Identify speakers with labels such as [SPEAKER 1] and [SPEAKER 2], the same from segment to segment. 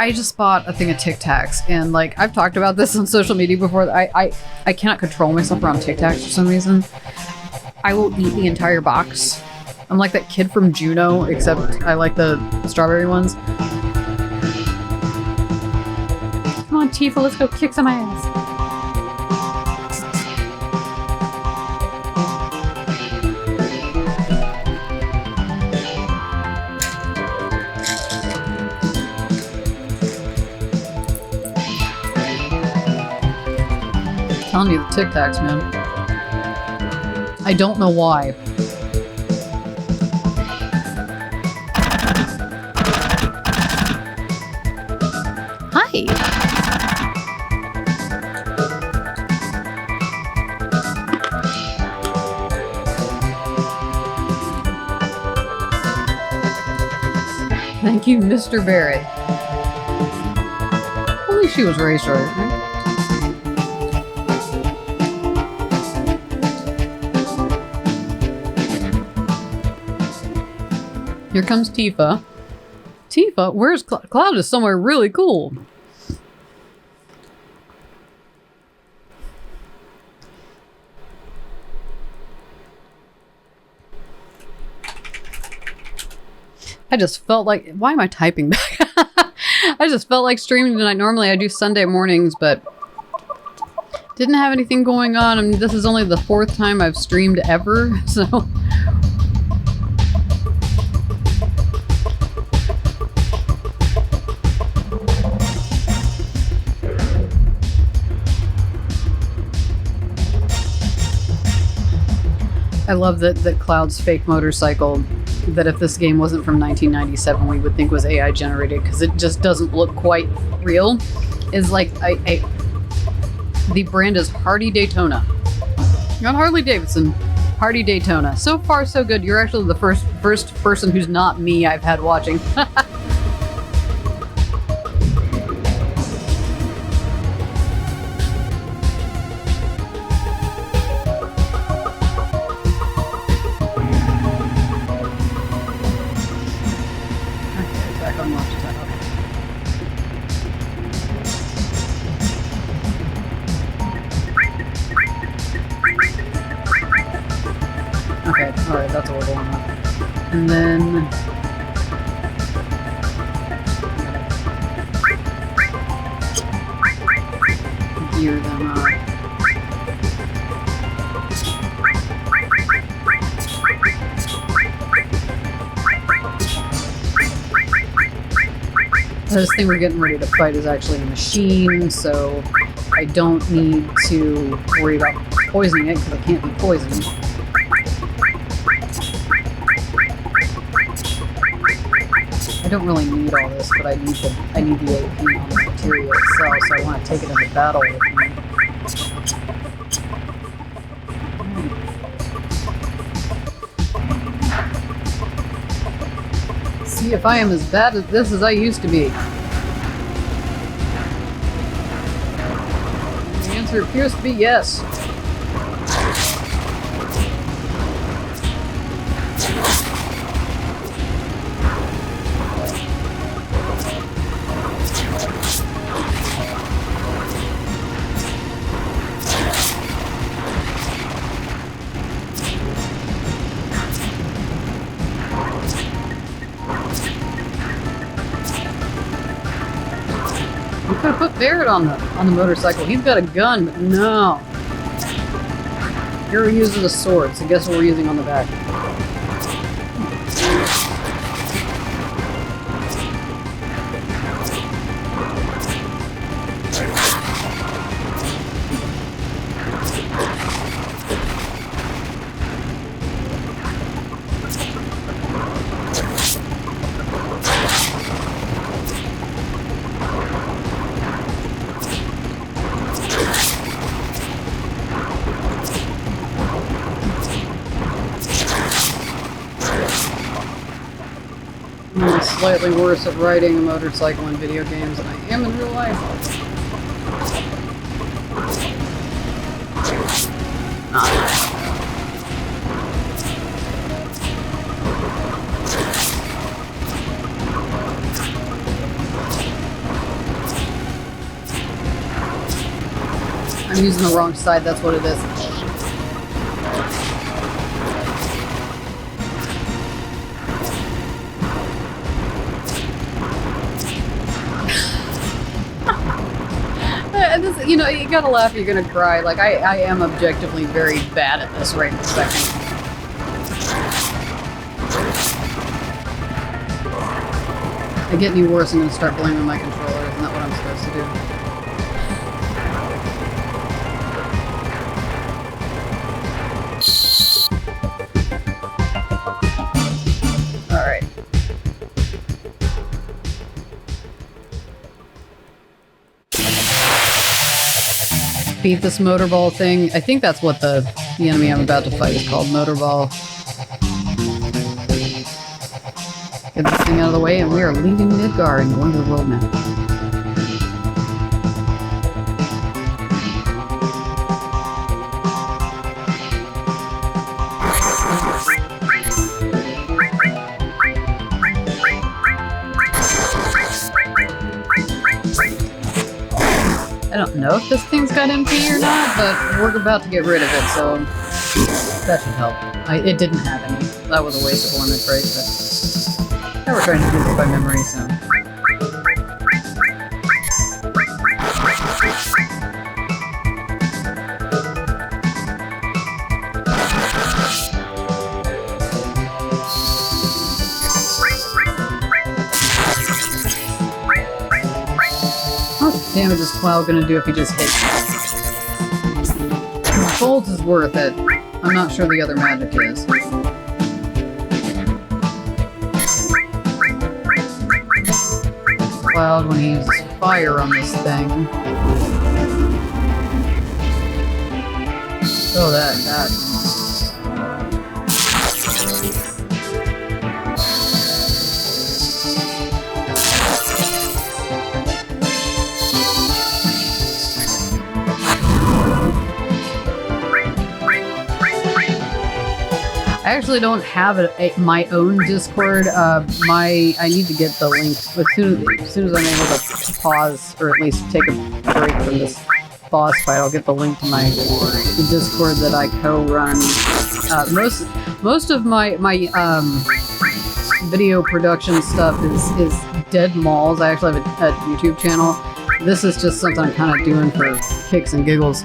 [SPEAKER 1] I just bought a thing of Tic Tacs, and like I've talked about this on social media before. I cannot control myself around Tic Tacs for some reason. I will eat the entire box. I'm like that kid from Juno, except I like the strawberry ones. Come on, Tifa, let's go kick some ass. I'm telling you, the Tic Tacs, man. I don't know why. Hi. Thank you, Mr. Barrett. At least she was raised right, right? Here comes Tifa. Tifa? Where's Cloud? Is somewhere really cool. I just felt like... Why am I typing back? I just felt like streaming tonight. Normally I do Sunday mornings, but... didn't have anything going on. I mean, this is only the 4th time I've streamed ever, so... I love that Cloud's fake motorcycle, that if this game wasn't from 1997, we would think was AI generated, because it just doesn't look quite real. Is like the brand is Hardy Daytona. Not Harley Davidson, Hardy Daytona. So far, so good. You're actually the first person who's not me I've had watching. Okay, alright, that's what we're going with. And then... gear them up. This thing we're getting ready to fight is actually a machine, so I don't need to worry about poisoning it, because it can't be poisoned. I don't really need all this, but I need the AP on the material itself, so I want to take it into battle with me. See if I am as bad at this as I used to be. The answer appears to be yes. We could have put Barrett on the motorcycle. He's got a gun, but no. Here we're using a sword, so guess what we're using on the back? I'm slightly worse at riding a motorcycle in video games than I am in real life. I'm using the wrong side, that's what it is. This, you know, you gotta laugh, you're gonna cry. Like, I am objectively very bad at this right this second. I get any worse, I'm gonna start blaming my controller. Isn't that what I'm supposed to do? Alright. Beat this motorball thing. I think that's what the enemy I'm about to fight is called, motorball. Get this thing out of the way, and we are leaving Midgar and going to the world map. I don't know if this thing's got MP or not, but we're about to get rid of it, so that should help. It didn't have any. That was a waste of limit break, but now we're trying to do this by memory, so. How much damage is Cloud gonna do if he just hits? Bolt is worth it. I'm not sure the other magic is. Cloud when he uses fire on this thing. Oh, that. I actually don't have my own Discord. I need to get the link as soon as I'm able to pause or at least take a break from this boss fight. I'll get the link to my Discord that I co-run. Most of my video production stuff is Dead Malls. I actually have a YouTube channel. This is just something I'm kind of doing for kicks and giggles.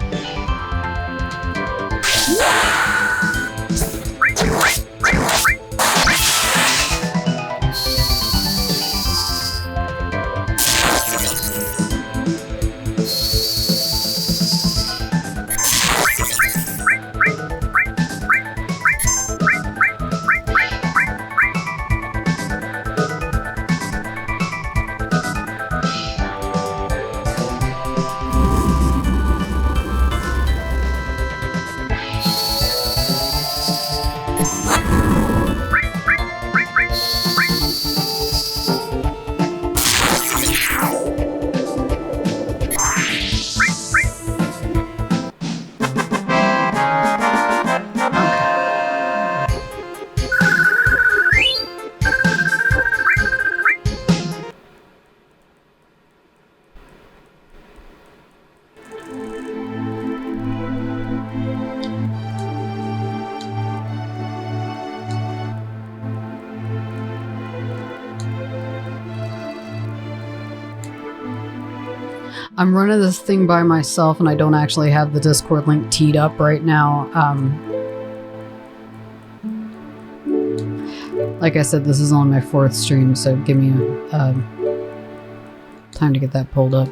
[SPEAKER 1] I'm running this thing by myself and I don't actually have the Discord link teed up right now. Like I said, this is only my 4th stream, so give me time to get that pulled up.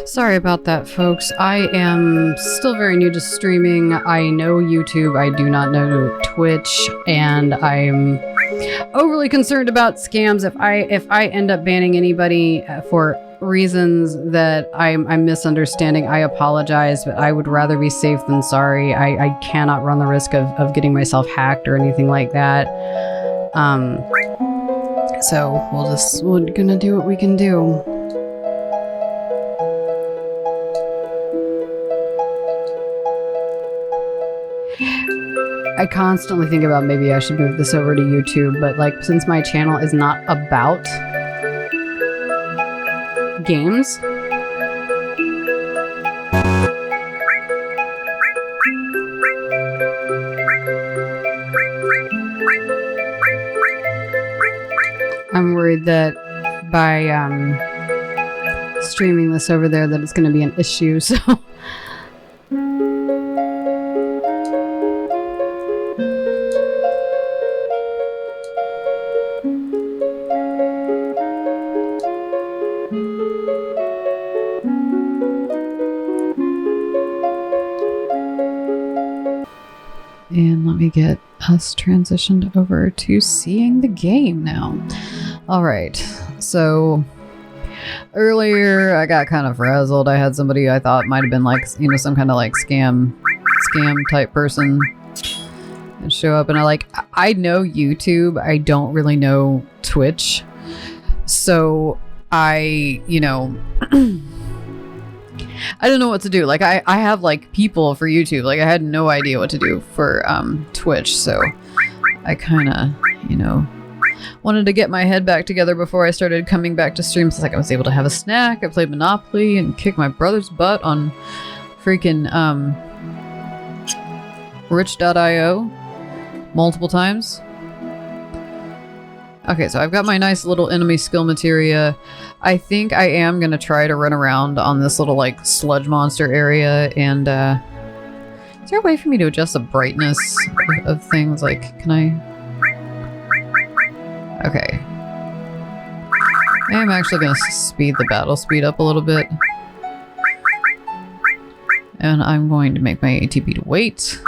[SPEAKER 1] Sorry about that, folks. I am still very new to streaming. I know YouTube, I do not know Twitch, and I'm overly concerned about scams. If I end up banning anybody for reasons that I'm misunderstanding, I apologize, but I would rather be safe than sorry. I cannot run the risk of getting myself hacked or anything like that. So we're gonna do what we can do. I constantly think about maybe I should move this over to YouTube, but like since my channel is not about games, I'm worried that by streaming this over there that it's going to be an issue, so and let me get us transitioned over to seeing the game now. Alright, so earlier I got kind of frazzled. I had somebody I thought might have been like, you know, some kind of like scam type person show up, and I know YouTube, I don't really know Twitch, so I, you know, I don't know what to do. Like I have like people for YouTube. Like I had no idea what to do for Twitch, so I kind of, you know, wanted to get my head back together before I started coming back to streams. Like I was able to have a snack. I played Monopoly and kicked my brother's butt on freaking Rich.io multiple times. Okay, so I've got my nice little enemy skill materia. I think I am going to try to run around on this little, like, sludge monster area, and, is there a way for me to adjust the brightness of things? Like, can I... Okay. I am actually going to speed the battle speed up a little bit. And I'm going to make my ATB to wait.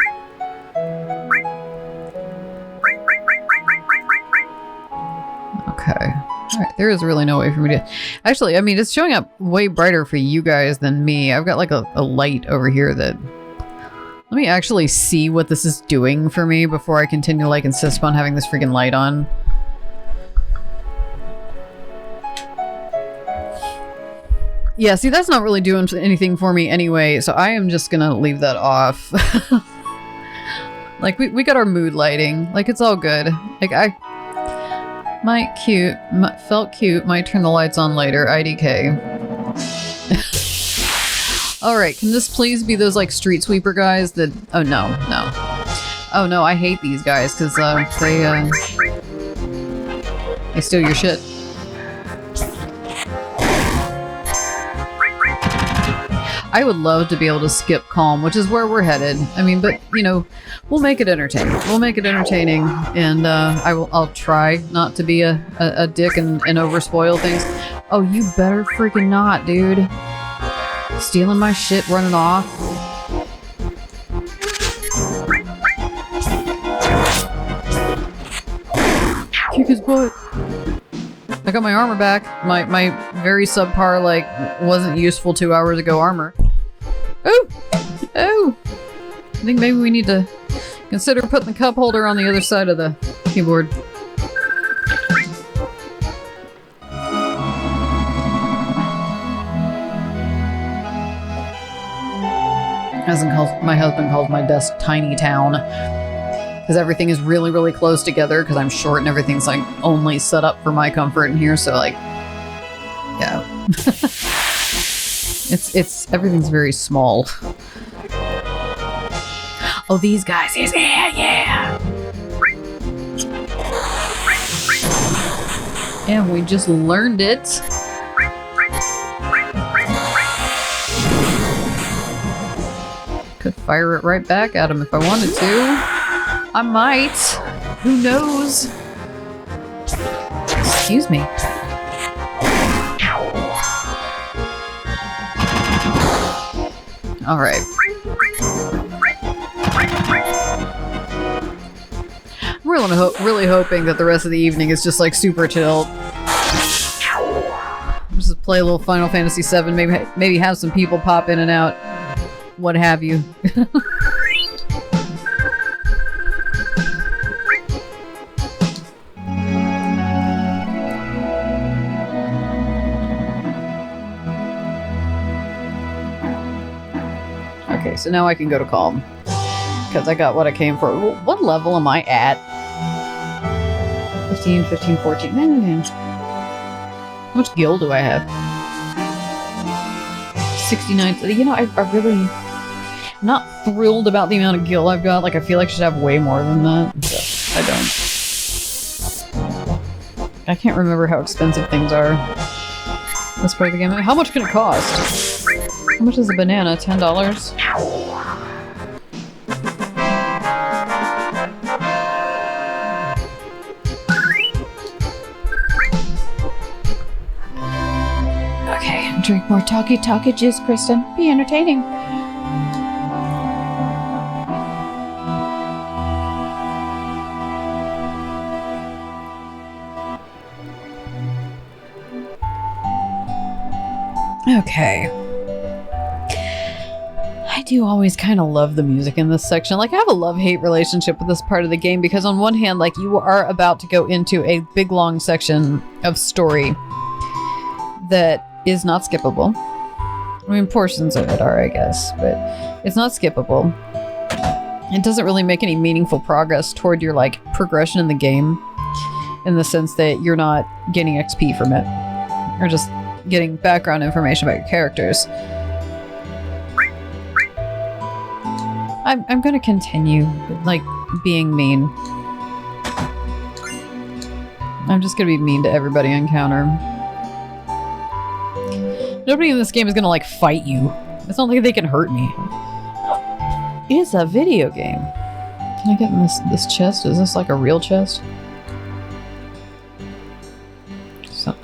[SPEAKER 1] Okay. Alright, there is really no way for me to... Actually, I mean, it's showing up way brighter for you guys than me. I've got like a light over here that... Let me actually see what this is doing for me before I continue to like insist upon having this freaking light on. Yeah, see, that's not really doing anything for me anyway, so I am just gonna leave that off. Like, we got our mood lighting. Like, it's all good. Like, felt cute, might turn the lights on later, IDK. Alright, can this please be those, like, street sweeper guys that... Oh, no. Oh, no, I hate these guys, because, they steal your shit. I would love to be able to skip Kalm, which is where we're headed. I mean, but, you know, we'll make it entertaining. We'll make it entertaining, and I'll try not to be a dick and overspoil things. Oh, you better freaking not, dude. Stealing my shit, running off. Kick his butt. I got my armor back. My very subpar, like, wasn't useful 2 hours ago armor. Oh! Oh! I think maybe we need to consider putting the cup holder on the other side of the keyboard. As my husband calls my desk Tiny Town. Because everything is really, really close together because I'm short and everything's like only set up for my comfort in here, so like, yeah. Everything's very small. Oh, these guys, yeah. And we just learned it. Could fire it right back at him if I wanted to. I might. Who knows? Excuse me. All right. I'm really hoping that the rest of the evening is just like super chill. I'm just play a little Final Fantasy VII, maybe have some people pop in and out, what have you. Okay, so now I can go to Kalm. Because I got what I came for. What level am I at? 15, 15, 14. How much gil do I have? 69. You know, I really... I'm not thrilled about the amount of gil I've got. Like, I feel like I should have way more than that. But I don't. I can't remember how expensive things are. Let's play the game. How much can it cost? How much is a banana? $10? Drink more talkie juice, Kristen. Be entertaining. Okay. I do always kind of love the music in this section. Like, I have a love-hate relationship with this part of the game because on one hand, like, you are about to go into a big, long section of story that is not skippable. I mean, portions of it are, I guess, but it's not skippable. It doesn't really make any meaningful progress toward your, like, progression in the game, in the sense that you're not getting XP from it, or just getting background information about your characters. I'm gonna continue, like, being mean. I'm just gonna be mean to everybody I encounter. Nobody in this game is gonna, like, fight you. It's not like they can hurt me. It's a video game. Can I get in this chest? Is this like a real chest? So.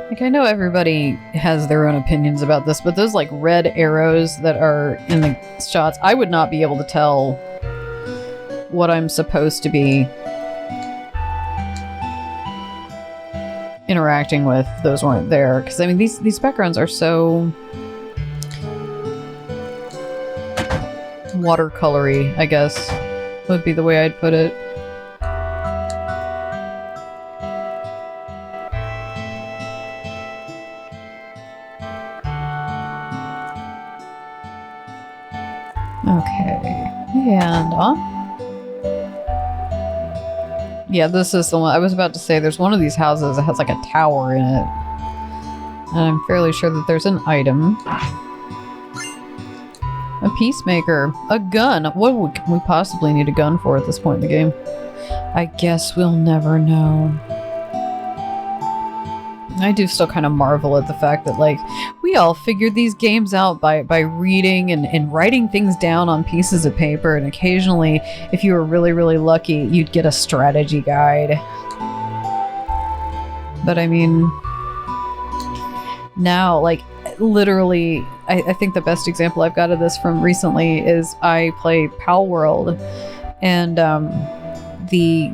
[SPEAKER 1] Like, I know everybody has their own opinions about this, but those, like, red arrows that are in the shots, I would not be able to tell what I'm supposed to be interacting with. Those weren't there, because I mean these backgrounds are so watercolory, I guess would be the way I'd put it. Okay, and on. Yeah, this is the one. I was about to say there's one of these houses that has like a tower in it. And I'm fairly sure that there's an item. A peacemaker. A gun. What would we possibly need a gun for at this point in the game? I guess we'll never know. I do still kind of marvel at the fact that, like, we all figured these games out by reading and writing things down on pieces of paper, and occasionally, if you were really, really lucky, you'd get a strategy guide. But I mean, now, like, literally, I think the best example I've got of this from recently is I play Pal World, and the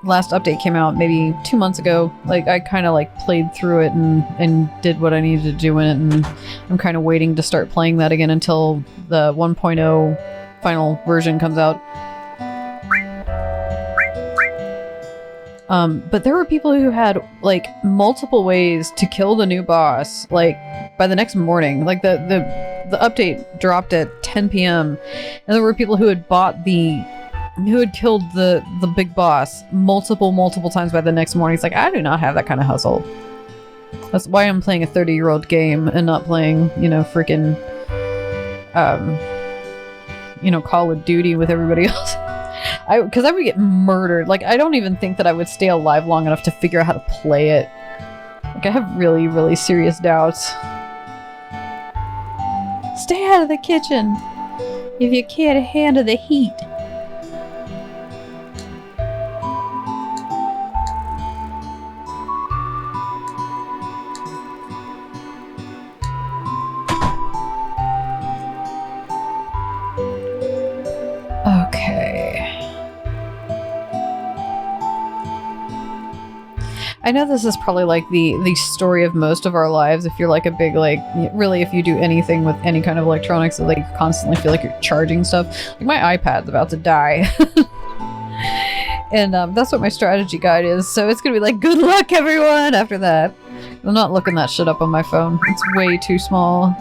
[SPEAKER 1] last update came out maybe 2 months ago. Like, I kind of like played through it and did what I needed to do in it, and I'm kind of waiting to start playing that again until the 1.0 final version comes out. But there were people who had like multiple ways to kill the new boss, like by the next morning. Like the update dropped at 10 p.m. and there were people who had killed the big boss multiple times by the next morning. It's like, I do not have that kind of hustle. That's why I'm playing a 30-year-old game and not playing, you know, freaking Call of Duty with everybody else. Because I would get murdered. Like, I don't even think that I would stay alive long enough to figure out how to play it. Like, I have really, really serious doubts. Stay out of the kitchen if you can't handle the heat. I know this is probably like the story of most of our lives. If you're like a big, like, really, if you do anything with any kind of electronics, that like you constantly feel like you're charging stuff. Like my iPad's about to die. And that's what my strategy guide is. So it's gonna be like, good luck everyone after that. I'm not looking that shit up on my phone. It's way too small.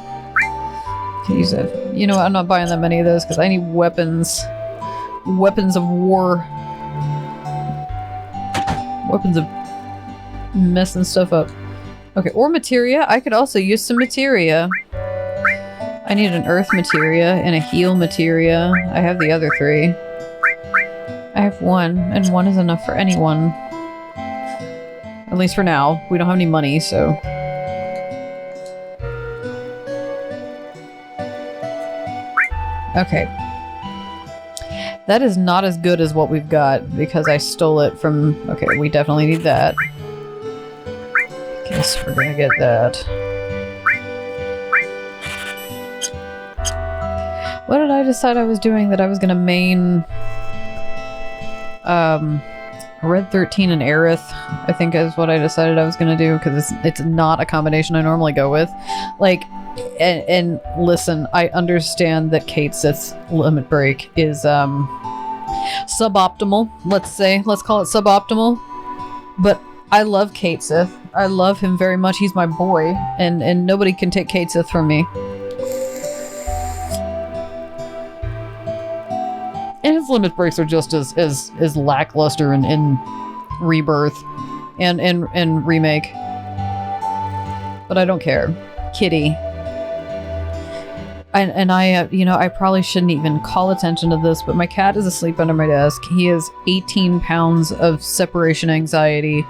[SPEAKER 1] Can use it. You know what? I'm not buying that many of those because I need weapons. Weapons of war. Weapons of messing stuff up. Okay, or materia. I could also use some materia. I need an earth materia and a heal materia. I have the other 3. I have 1, and 1 is enough for anyone. At least for now. We don't have any money, so... Okay. That is not as good as what we've got, because I stole it from... Okay, we definitely need that. Guess we're gonna get that. What did I decide I was doing that I was gonna main... Red 13 and Aerith, I think is what I decided I was gonna do, because it's not a combination I normally go with. Like, and listen, I understand that Kate Sith's Limit Break is, suboptimal, let's say. Let's call it suboptimal. But I love Kate Sith. I love him very much. He's my boy, and nobody can take Kate Sith from me. And his limit breaks are just as lackluster in Rebirth and Remake. But I don't care. Kitty. And I, you know, I probably shouldn't even call attention to this, but my cat is asleep under my desk. He has 18 pounds of separation anxiety.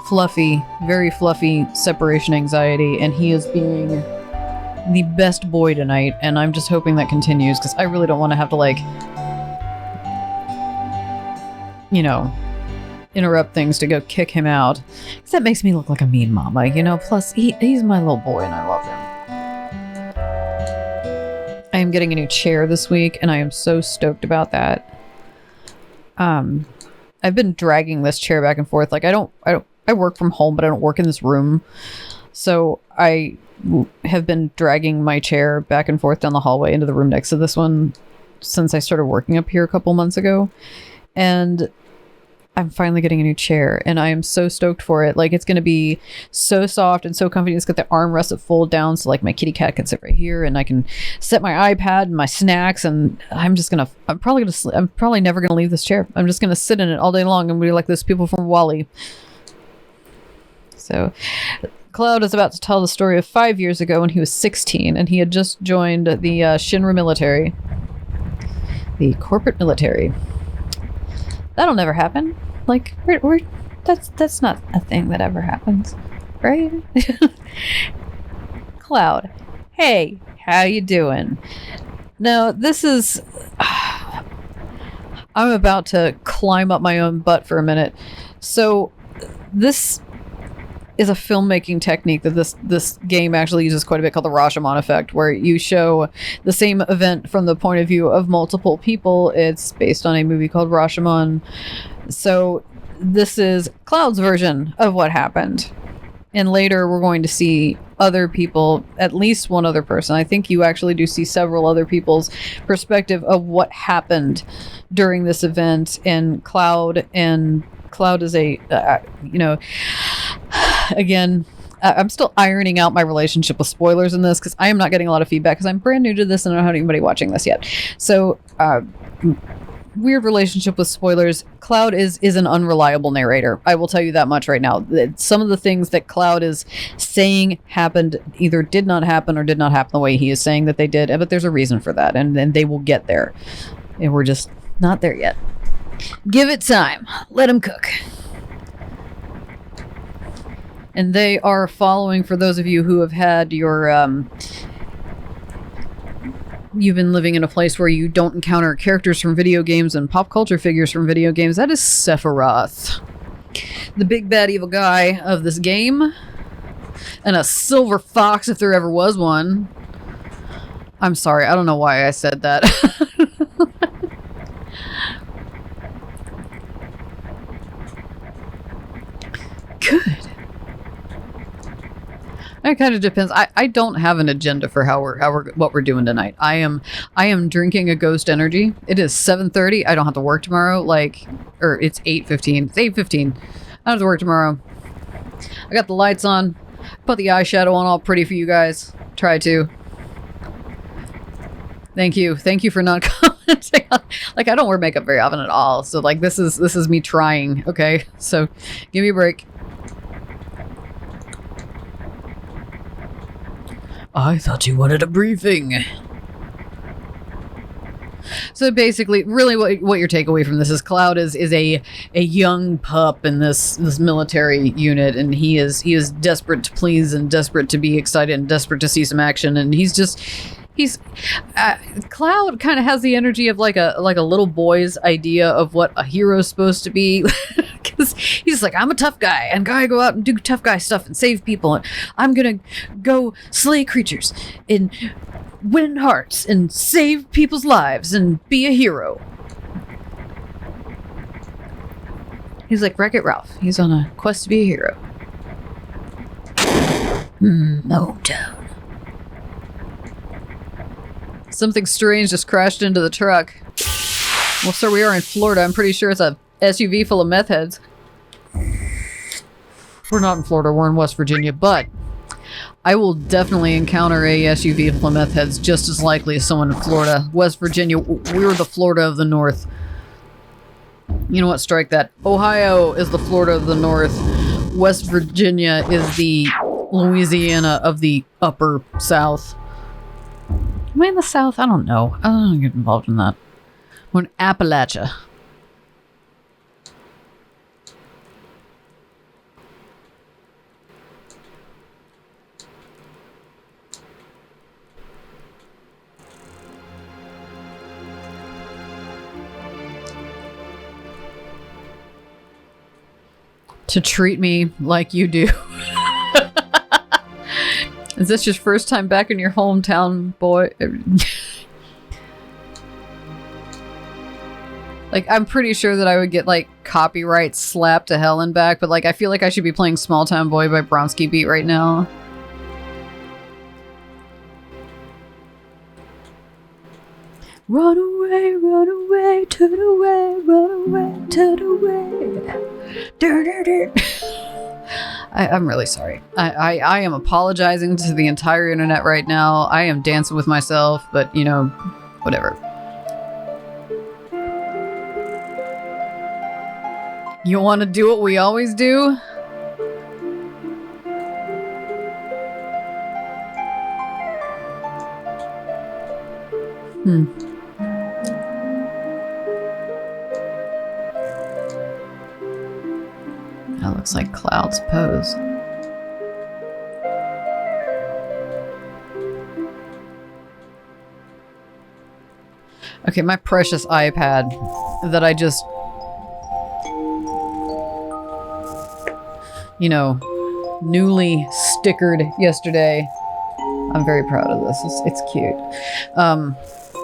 [SPEAKER 1] Fluffy, very fluffy separation anxiety, and he is being the best boy tonight, and I'm just hoping that continues, because I really don't want to have to, like... you know, interrupt things to go kick him out. Because that makes me look like a mean mama, you know? Plus, he's my little boy and I love him. I am getting a new chair this week and I am so stoked about that. I've been dragging this chair back and forth. Like, I work from home, but I don't work in this room. So I have been dragging my chair back and forth down the hallway into the room next to this one since I started working up here a couple months ago. And I'm finally getting a new chair, and I am so stoked for it. Like, it's going to be so soft and so comfy. It's got the armrest that fold down, so like my kitty cat can sit right here, and I can set my iPad and my snacks, and I'm probably never going to leave this chair. I'm just going to sit in it all day long and be like those people from WALL-E. So, Cloud is about to tell the story of 5 years ago when he was 16, and he had just joined the Shinra military. The corporate military. That'll never happen. Like, that's not a thing that ever happens, right? Cloud, hey, how you doing? Now, this is... I'm about to climb up my own butt for a minute. So, this is a filmmaking technique that this game actually uses quite a bit, called the Rashomon effect, where you show the same event from the point of view of multiple people. It's based on a movie called Rashomon. So this is Cloud's version of what happened. And later we're going to see other people, at least one other person. I think you actually do see several other people's perspective of what happened during this event. And Cloud is a, you know, again, I'm still ironing out my relationship with spoilers in this, because I am not getting a lot of feedback, because I'm brand new to this and I don't have anybody watching this yet. So, weird relationship with spoilers. Cloud is an unreliable narrator. I will tell you that much right now. Some of the things that Cloud is saying happened either did not happen or did not happen the way he is saying that they did, but there's a reason for that, and they will get there. And we're just not there yet. Give it time. Let him cook. And they are following, for those of you who have had your, you've been living in a place where you don't encounter characters from video games and pop culture figures from video games. That is Sephiroth, the big bad evil guy of this game, and a silver fox if there ever was one. I'm sorry, I don't know why I said that. It kind of depends. I don't have an agenda for what we're doing tonight. I am drinking a Ghost Energy. It is 7:30. I don't have to work tomorrow. Or it's 8:15. It's 8:15. I don't have to work tomorrow. I got the lights on. Put the eyeshadow on all pretty for you guys. Try to. Thank you. Thank you for not commenting. I don't wear makeup very often at all. So this is me trying. Okay. So give me a break. I thought you wanted a briefing. So basically, really what your takeaway from this is Cloud is a young pup in this military unit, and he is desperate to please and desperate to be excited and desperate to see some action, and Cloud kind of has the energy of like a little boy's idea of what a hero's supposed to be. Because he's like, I'm a tough guy, and I go out and do tough guy stuff and save people, and I'm gonna go slay creatures and win hearts and save people's lives and be a hero. He's like Wreck-It Ralph. He's on a quest to be a hero. Hometown. Something strange just crashed into the truck. Well, sir, we are in Florida. I'm pretty sure it's a SUV full of meth heads. We're not in Florida, we're in West Virginia, but I will definitely encounter a SUV full of meth heads just as likely as someone in Florida. West Virginia, we're the Florida of the North. You know what? Strike that. Ohio is the Florida of the North. West Virginia is the Louisiana of the upper South. Am I in the South? I don't know. I don't get involved in that. We're in Appalachia. To treat me like you do. Is this your first time back in your hometown, boy? I'm pretty sure that I would get, copyright slapped to hell and back, but, I feel like I should be playing Small Town Boy by Bronski Beat right now. Run away, to the way, run away, to the way. I'm really sorry. I am apologizing to the entire internet right now. I am dancing with myself, but, whatever. You want to do what we always do? That looks like Cloud's pose. Okay, my precious iPad that I just, newly stickered yesterday. I'm very proud of this. It's cute.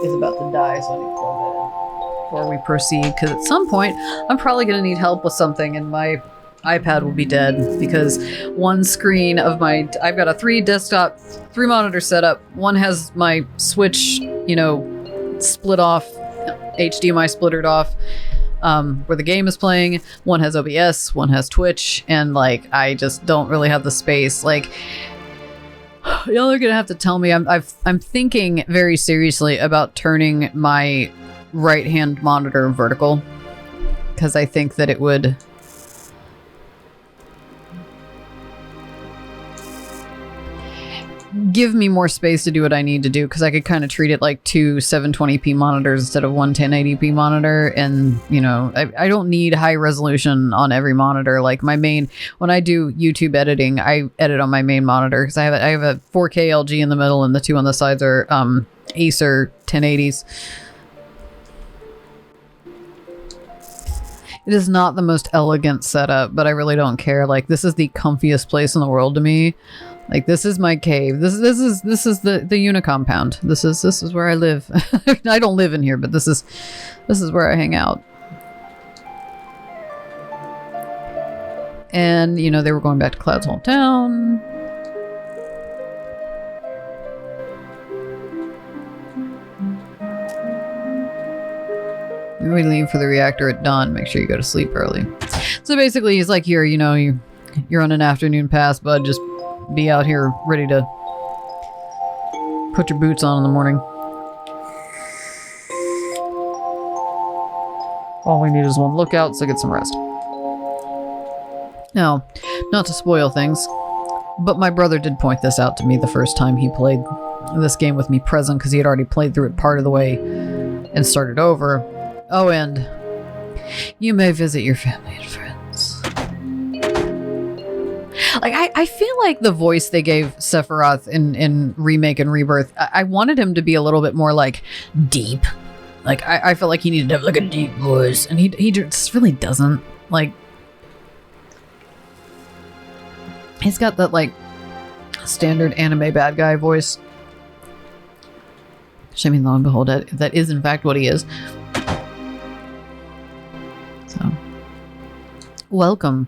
[SPEAKER 1] Is about to die, so I need to plug that in before we proceed, because at some point I'm probably going to need help with something and my iPad will be dead because one screen of I've got a 3 monitor setup. One has my Switch, split off, HDMI splittered off, where the game is playing. One has OBS, one has Twitch, and I just don't really have the space. Y'all are gonna have to tell me. I'm thinking very seriously about turning my right hand monitor vertical, because I think that it would give me more space to do what I need to do, because I could kind of treat it like 2 720p monitors instead of one 1080p monitor. And I don't need high resolution on every monitor. When I do YouTube editing, I edit on my main monitor because I have a 4K LG in the middle, and the 2 on the sides are Acer 1080s. It is not the most elegant setup, but I really don't care. This is the comfiest place in the world to me. This is my cave. This is the Unicompound. This is where I live. I don't live in here, but this is where I hang out. And they were going back to Cloud's hometown. We leave for the reactor at dawn. Make sure you go to sleep early. So basically, he's like, you're on an afternoon pass, bud. Just be out here ready to put your boots on in the morning. All we need is one lookout, so get some rest. Now, not to spoil things, but my brother did point this out to me the first time he played this game with me present, because he had already played through it part of the way and started over. Oh, and you may visit your family and friends. Like, I feel like the voice they gave Sephiroth in Remake and Rebirth, I wanted him to be a little bit more, like, deep. Like, I felt like he needed to have, like, a deep voice, and he just really doesn't. Like, he's got that, like, standard anime bad guy voice. Which, I mean, lo and behold, that is, in fact, what he is. So, welcome.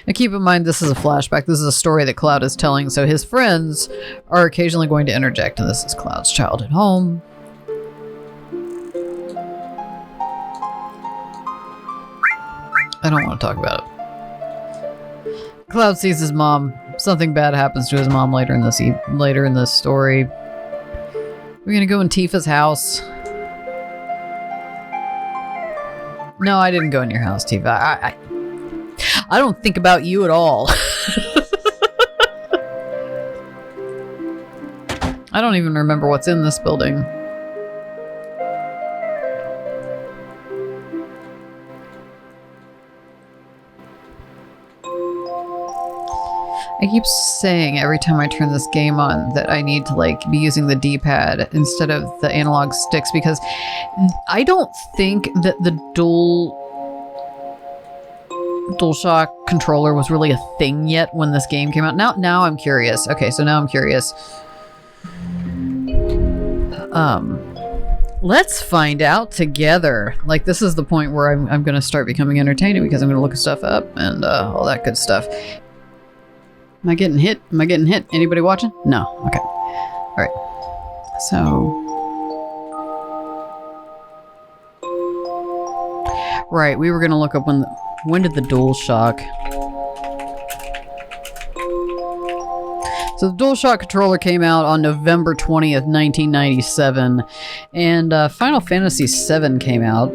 [SPEAKER 1] Now keep in mind, this is a flashback. This is a story that Cloud is telling, so his friends are occasionally going to interject, and this is Cloud's childhood home. I don't want to talk about it. Cloud sees his mom. Something bad happens to his mom later in this story. We're gonna go in Tifa's house. No, I didn't go in your house, Tifa. I don't think about you at all. I don't even remember what's in this building. I keep saying every time I turn this game on that I need to like be using the D-pad instead of the analog sticks, because I don't think that the DualShock controller was really a thing yet when this game came out. Now I'm curious. Okay, so now I'm curious. Let's find out together. Like, this is the point where I'm going to start becoming entertaining, because I'm going to look stuff up and all that good stuff. Am I getting hit? Am I getting hit? Anybody watching? No. Okay. All right. So. Right, we were going to look up when did the DualShock. So the DualShock controller came out on November 20th, 1997, and Final Fantasy VII came out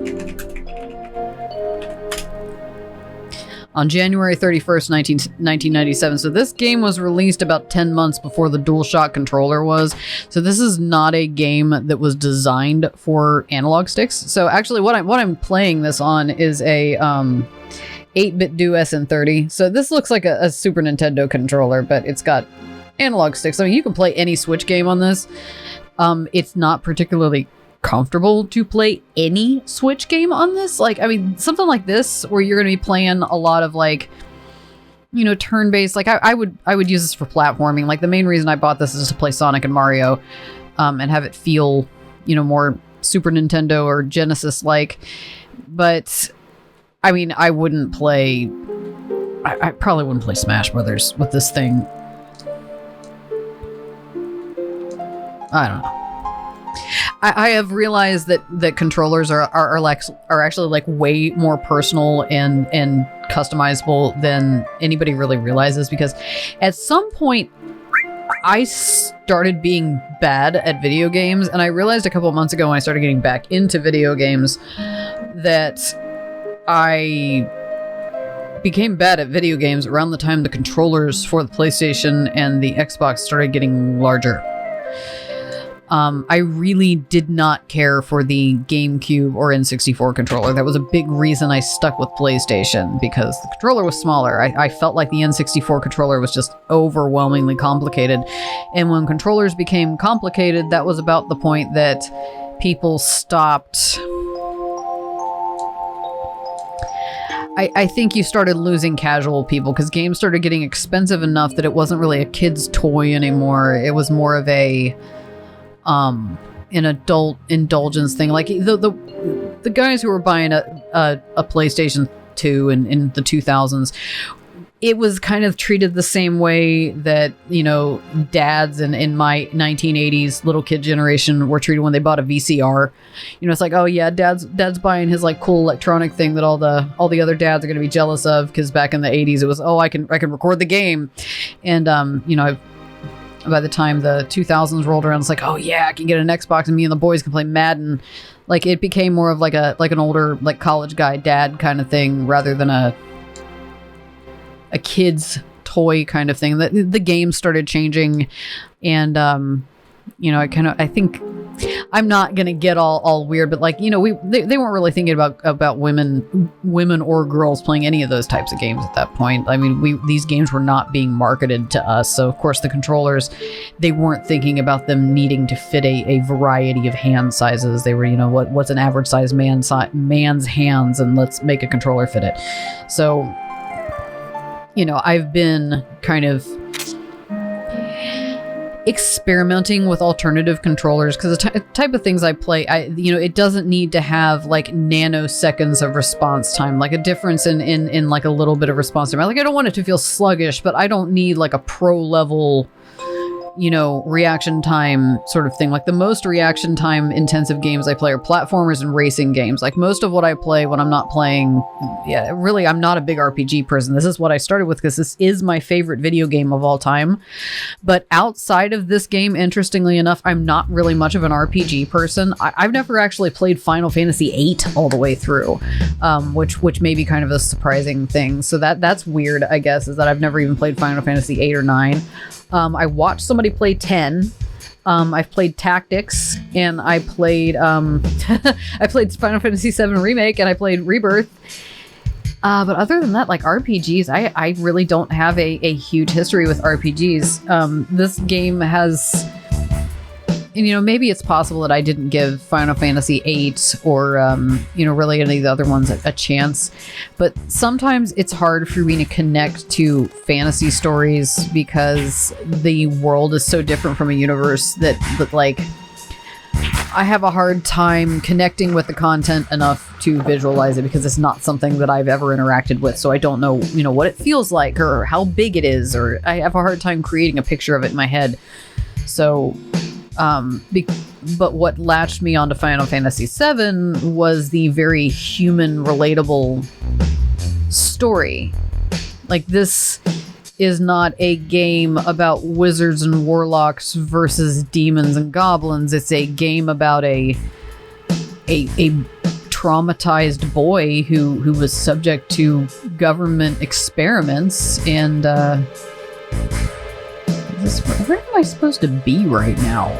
[SPEAKER 1] on January 31st, 1997. So this game was released about 10 months before the DualShock controller was. So this is not a game that was designed for analog sticks. So actually what I'm playing this on is a 8-bit Do SN30. So this looks like a Super Nintendo controller, but it's got analog sticks. I mean, you can play any Switch game on this. It's not particularly comfortable to play any Switch game on this. Like, I mean, something like this where you're going to be playing a lot of like, you know, turn-based. Like I would use this for platforming. Like the main reason I bought this is to play Sonic and Mario, and have it feel, you know, more Super Nintendo or Genesis like. But I mean, I wouldn't play. I probably wouldn't play Smash Brothers with this thing. I don't know. I have realized that controllers are actually like way more personal and customizable than anybody really realizes, because at some point I started being bad at video games, and I realized a couple of months ago when I started getting back into video games that I became bad at video games around the time the controllers for the PlayStation and the Xbox started getting larger. I really did not care for the GameCube or N64 controller. That was a big reason I stuck with PlayStation, because the controller was smaller. I felt like the N64 controller was just overwhelmingly complicated. And when controllers became complicated, that was about the point that people stopped. I think you started losing casual people, because games started getting expensive enough that it wasn't really a kid's toy anymore. It was more of an adult indulgence thing. Like the guys who were buying a PlayStation 2 in the 2000s, it was kind of treated the same way that, you know, dads in my 1980s little kid generation were treated when they bought a VCR. You know, it's like, oh yeah, dad's buying his like cool electronic thing that all the other dads are going to be jealous of, because back in the 80s it was, oh, I can record the game. And you know, by the time the 2000s rolled around, it's like, oh yeah, I can get an Xbox and me and the boys can play Madden. Like, it became more of like an older, like, college guy dad kind of thing rather than a kid's toy kind of thing. The game started changing, and you know, I think I'm not gonna get all weird, but like, you know, they weren't really thinking about women or girls playing any of those types of games at that point. I mean, these games were not being marketed to us, so of course the controllers, they weren't thinking about them needing to fit a variety of hand sizes. They were, you know, what's an average size man's hands, and let's make a controller fit it. So, you know, I've been kind of experimenting with alternative controllers, because the type of things I play, you know, it doesn't need to have like nanoseconds of response time, like a difference in like a little bit of response time. Like, I don't want it to feel sluggish, but I don't need like a pro level, you know, reaction time sort of thing. Like, the most reaction time intensive games I play are platformers and racing games. Like, most of what I play when I'm not playing, yeah, really, I'm not a big RPG person. This is what I started with because this is my favorite video game of all time. But outside of this game, interestingly enough, I'm not really much of an RPG person. I've never actually played Final Fantasy VIII all the way through, which may be kind of a surprising thing. So that's weird, I guess, is that I've never even played Final Fantasy VIII or IX. I watched somebody play 10. I've played Tactics, and I played I played Final Fantasy VII Remake, and I played Rebirth. But other than that, like RPGs, I really don't have a huge history with RPGs. This game has, and, you know, maybe it's possible that I didn't give Final Fantasy VIII or, you know, really any of the other ones a chance. But sometimes it's hard for me to connect to fantasy stories because the world is so different from a universe that like, I have a hard time connecting with the content enough to visualize it, because it's not something that I've ever interacted with. So I don't know, you know, what it feels like or how big it is, or I have a hard time creating a picture of it in my head. So... but what latched me onto Final Fantasy VII was the very human, relatable story. Like, this is not a game about wizards and warlocks versus demons and goblins. It's a game about a traumatized boy who was subject to government experiments, and where am I supposed to be right now?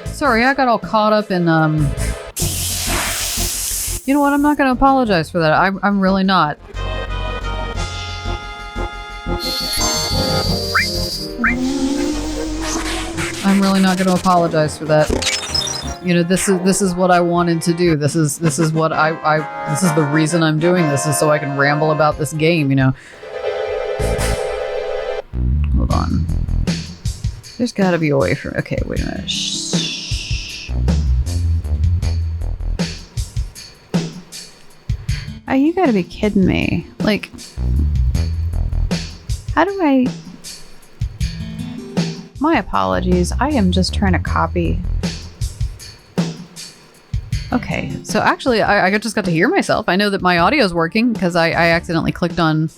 [SPEAKER 1] Sorry, I got all caught up in, you know what, I'm not going to apologize for that. I'm really not. I'm really not going to apologize for that. You know, this is what I wanted to do. This is what this is the reason I'm doing this, is so I can ramble about this game, you know. Hold on. There's gotta be a way from... Okay, wait a minute. Shh. Oh, you gotta be kidding me. Like... How do I... My apologies. I am just trying to copy... Okay, so actually, I just got to hear myself. I know that my audio's working, because I accidentally clicked on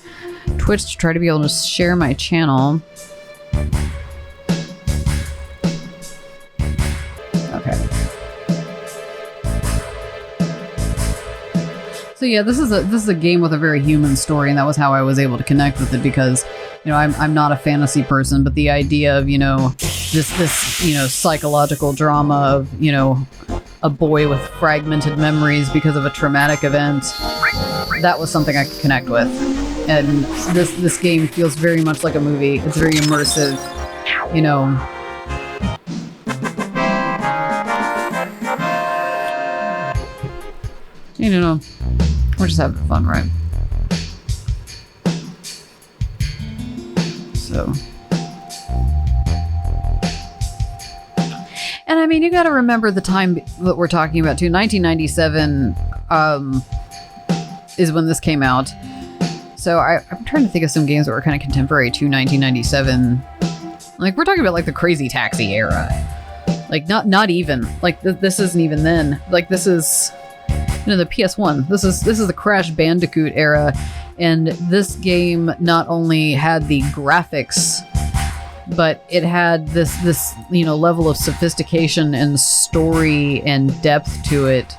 [SPEAKER 1] Twitch to try to be able to share my channel. So yeah, this is a game with a very human story, and that was how I was able to connect with it, because, you know, I'm not a fantasy person, but the idea of, you know, this you know, psychological drama of, you know, a boy with fragmented memories because of a traumatic event, that was something I could connect with. And this game feels very much like a movie. It's very immersive, you know. You know, we're just having fun, right? So. And I mean, you got to remember the time that we're talking about too. 1997 is when this came out. So I'm trying to think of some games that were kind of contemporary to 1997. Like, we're talking about like the Crazy Taxi era. Like, not even like this isn't even then. Like, this is, you know, the PS1. This is the Crash Bandicoot era, and this game not only had the graphics, but it had this you know, level of sophistication and story and depth to it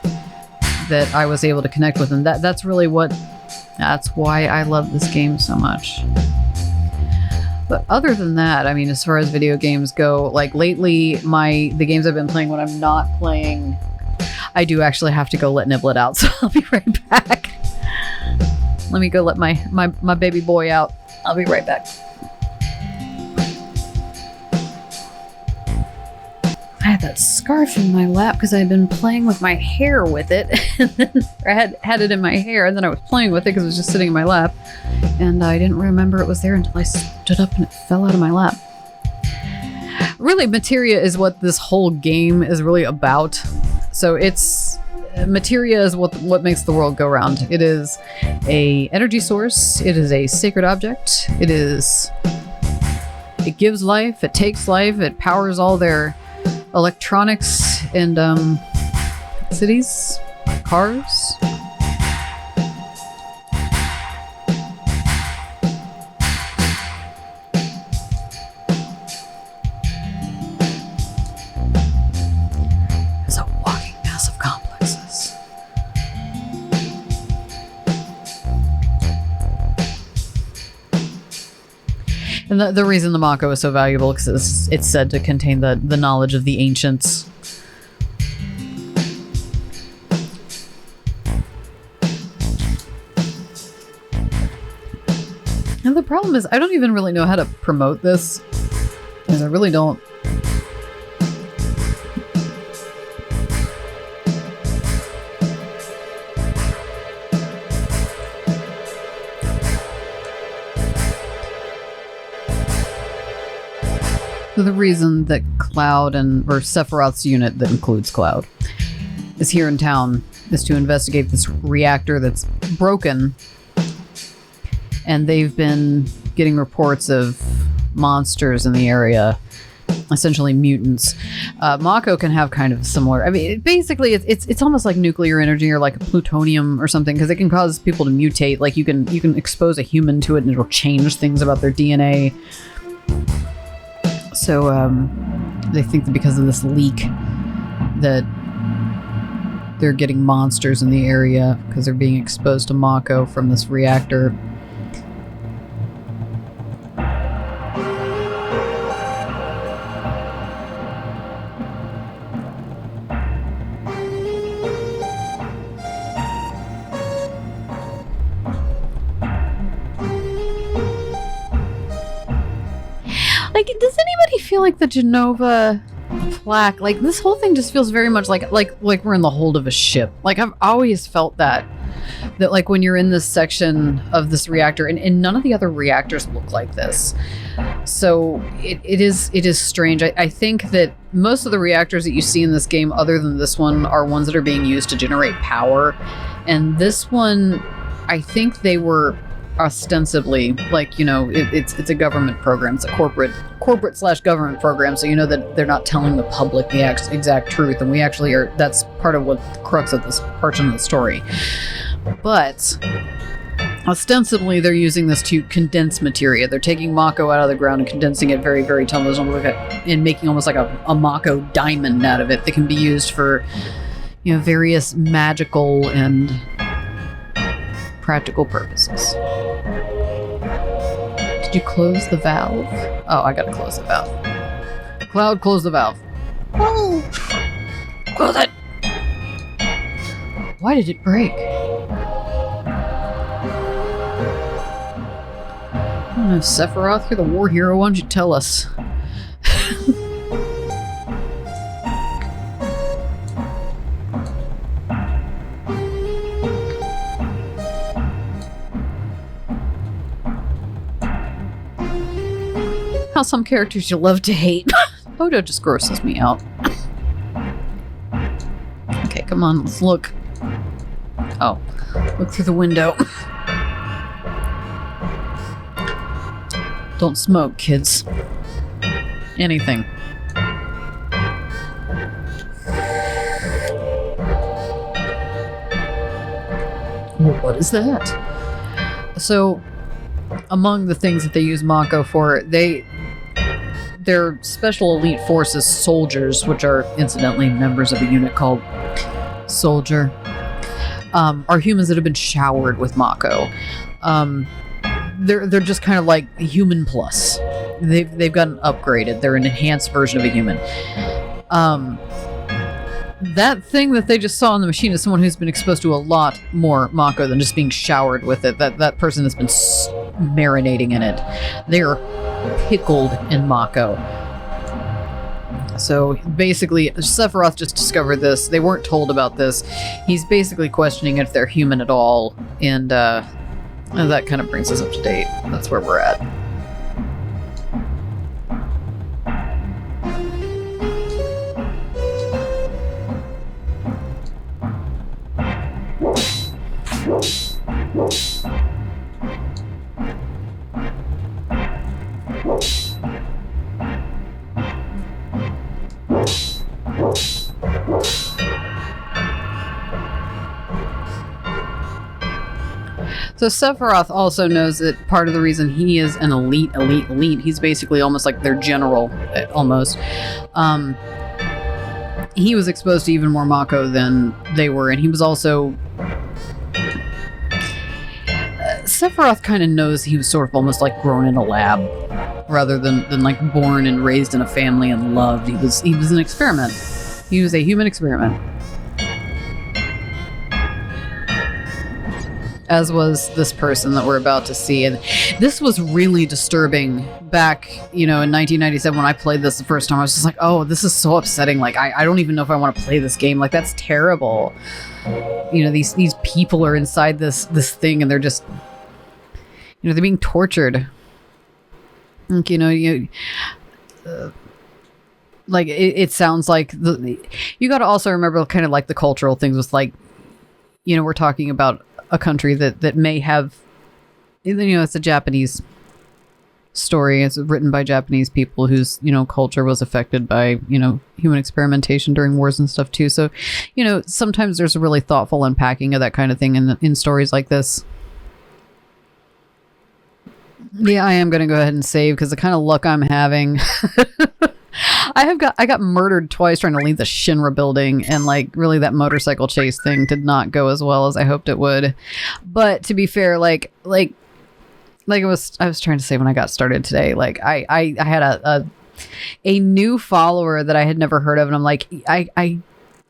[SPEAKER 1] that I was able to connect with, and that's why I love this game so much. But other than that, I mean, as far as video games go, like lately, the games I've been playing when I'm not playing, I do actually have to go let Niblet out, so I'll be right back. Let me go let my baby boy out. I'll be right back. I had that scarf in my lap because I had been playing with my hair with it. And then I had it in my hair, and then I was playing with it because it was just sitting in my lap. And I didn't remember it was there until I stood up and it fell out of my lap. Really, materia is what this whole game is really about. So materia is what makes the world go round. It is a energy source. It is a sacred object. It gives life. It takes life. It powers all their electronics and cities, cars. It's a walking mass of complexes. And the reason the Mako is so valuable is because it's said to contain the knowledge of the ancients. And the problem is, I don't even really know how to promote this, because I really don't. So the reason that Cloud or Sephiroth's unit that includes Cloud is here in town is to investigate this reactor that's broken. And they've been getting reports of monsters in the area, essentially mutants. Mako can have kind of similar. I mean, basically, it's almost like nuclear energy or like plutonium or something, because it can cause people to mutate. Like you can expose a human to it and it'll change things about their DNA. So they think that because of this leak that they're getting monsters in the area because they're being exposed to Mako from this reactor. Like, does anybody feel like the Genova plaque, like this whole thing just feels very much like we're in the hold of a ship? Like, I've always felt that like when you're in this section of this reactor, and none of the other reactors look like this. So it is strange. I think that most of the reactors that you see in this game, other than this one, are ones that are being used to generate power. And this one, I think they were ostensibly, like, you know, it's a government program. It's a corporate/government program, so you know that they're not telling the public the exact truth, and we actually are. That's part of what the crux of this portion of the story. But ostensibly, they're using this to condense materia. They're taking Mako out of the ground and condensing it very, very and making almost like a Mako diamond out of it that can be used for, you know, various magical and practical purposes. Did you close the valve? Oh, I gotta close the valve. Cloud, close the valve. Oh! Close it! Why did it break? I don't know, Sephiroth, you're the war hero. Why don't you tell us? How some characters you love to hate. Odo just grosses me out. Okay, come on, let's look. Oh, look through the window. Don't smoke, kids. Anything. What is that? So, among the things that they use Mako for, they're special elite forces soldiers, which are incidentally members of a unit called Soldier, are humans that have been showered with Mako. They're just kind of like human plus. They've gotten upgraded. They're an enhanced version of a human. That thing that they just saw on the machine is someone who's been exposed to a lot more Mako than just being showered with it. That person has been marinating in it. They're pickled in Mako. So basically, Sephiroth just discovered this. They weren't told about this. He's basically questioning if they're human at all, and that kind of brings us up to date. That's where we're at. So Sephiroth also knows that part of the reason he is an elite, he's basically almost like their general, almost. He was exposed to even more Mako than they were, and he was also... Sephiroth kind of knows he was sort of almost like grown in a lab, rather than like born and raised in a family and loved. He was an experiment. He was a human experiment. As was this person that we're about to see. And this was really disturbing back, in 1997 when I played this the first time. I was just like, oh, this is so upsetting. Like, I don't even know if I want to play this game. Like, that's terrible. These people are inside this thing and they're just, they're being tortured. Like, like it sounds like you got to also remember kind of like the cultural things with like, we're talking about a country that may have, it's a Japanese story. It's written by Japanese people whose, culture was affected by, human experimentation during wars and stuff too. So, sometimes there's a really thoughtful unpacking of that kind of thing in stories like this. Yeah, I am going to go ahead and save because the kind of luck I'm having. I got murdered twice trying to leave the Shinra building, and like really that motorcycle chase thing did not go as well as I hoped it would. But to be fair, like I was trying to say when I got started today, like I had a new follower that I had never heard of, and I'm like